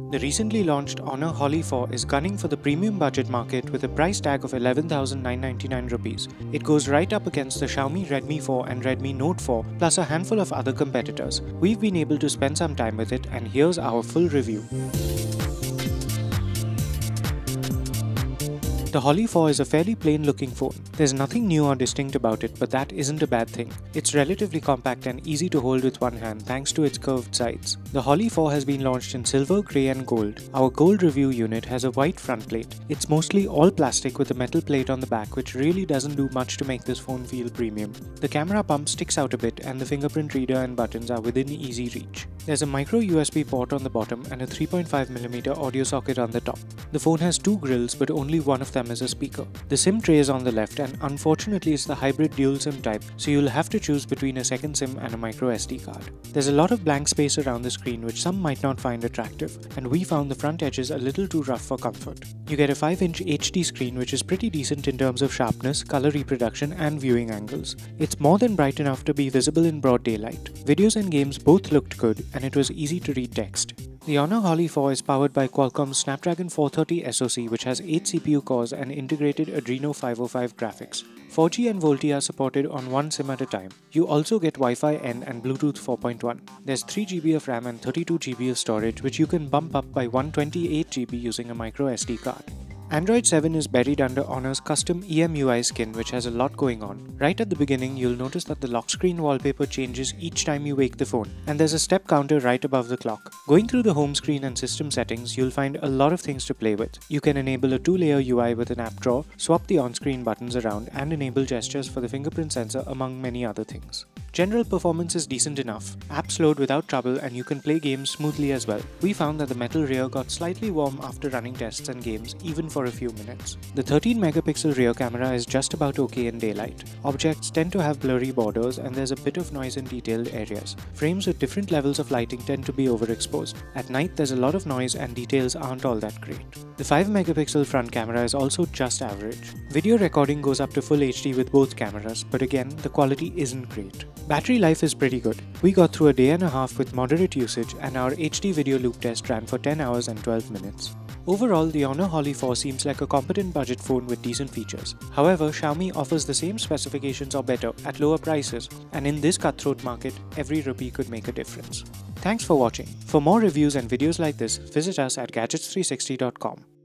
The recently launched Honor Holly 4 is gunning for the premium budget market with a price tag of 11,999 rupees. It goes right up against the Xiaomi Redmi 4 and Redmi Note 4 plus a handful of other competitors. We've been able to spend some time with it, and here's our full review. The Holly 4 is a fairly plain looking phone. There's nothing new or distinct about it, but that isn't a bad thing. It's relatively compact and easy to hold with one hand thanks to its curved sides. The Holly 4 has been launched in silver, grey and gold. Our gold review unit has a white front plate. It's mostly all plastic with a metal plate on the back, which really doesn't do much to make this phone feel premium. The camera pump sticks out a bit and the fingerprint reader and buttons are within easy reach. There's a micro USB port on the bottom and a 3.5mm audio socket on the top. The phone has two grills, but only one of them is a speaker. The SIM tray is on the left, and unfortunately it's the hybrid dual SIM type, so you'll have to choose between a second SIM and a microSD card. There's a lot of blank space around the screen which some might not find attractive, and we found the front edges a little too rough for comfort. You get a 5-inch HD screen which is pretty decent in terms of sharpness, color reproduction and viewing angles. It's more than bright enough to be visible in broad daylight. Videos and games both looked good, and it was easy to read text. The Honor Holly 4 is powered by Qualcomm's Snapdragon 430 SoC, which has 8 CPU cores and integrated Adreno 505 graphics. 4G and VoLTE are supported on one SIM at a time. You also get Wi-Fi N and Bluetooth 4.1. There's 3GB of RAM and 32GB of storage, which you can bump up by 128GB using a microSD card. Android 7 is buried under Honor's custom EMUI skin, which has a lot going on. Right at the beginning, you'll notice that the lock screen wallpaper changes each time you wake the phone, and there's a step counter right above the clock. Going through the home screen and system settings, you'll find a lot of things to play with. You can enable a 2-layer UI with an app drawer, swap the on-screen buttons around, and enable gestures for the fingerprint sensor, among many other things. General performance is decent enough. Apps load without trouble and you can play games smoothly as well. We found that the metal rear got slightly warm after running tests and games, even for a few minutes. The 13-megapixel rear camera is just about okay in daylight. Objects tend to have blurry borders and there's a bit of noise in detailed areas. Frames with different levels of lighting tend to be overexposed. At night there's a lot of noise and details aren't all that great. The 5-megapixel front camera is also just average. Video recording goes up to full HD with both cameras, but again, the quality isn't great. Battery life is pretty good. We got through a day and a half with moderate usage, and our HD video loop test ran for 10 hours and 12 minutes. Overall, the Honor Holly 4 seems like a competent budget phone with decent features. However, Xiaomi offers the same specifications or better at lower prices, and in this cutthroat market, every rupee could make a difference. Thanks for watching. For more reviews and videos like this, visit us at gadgets360.com.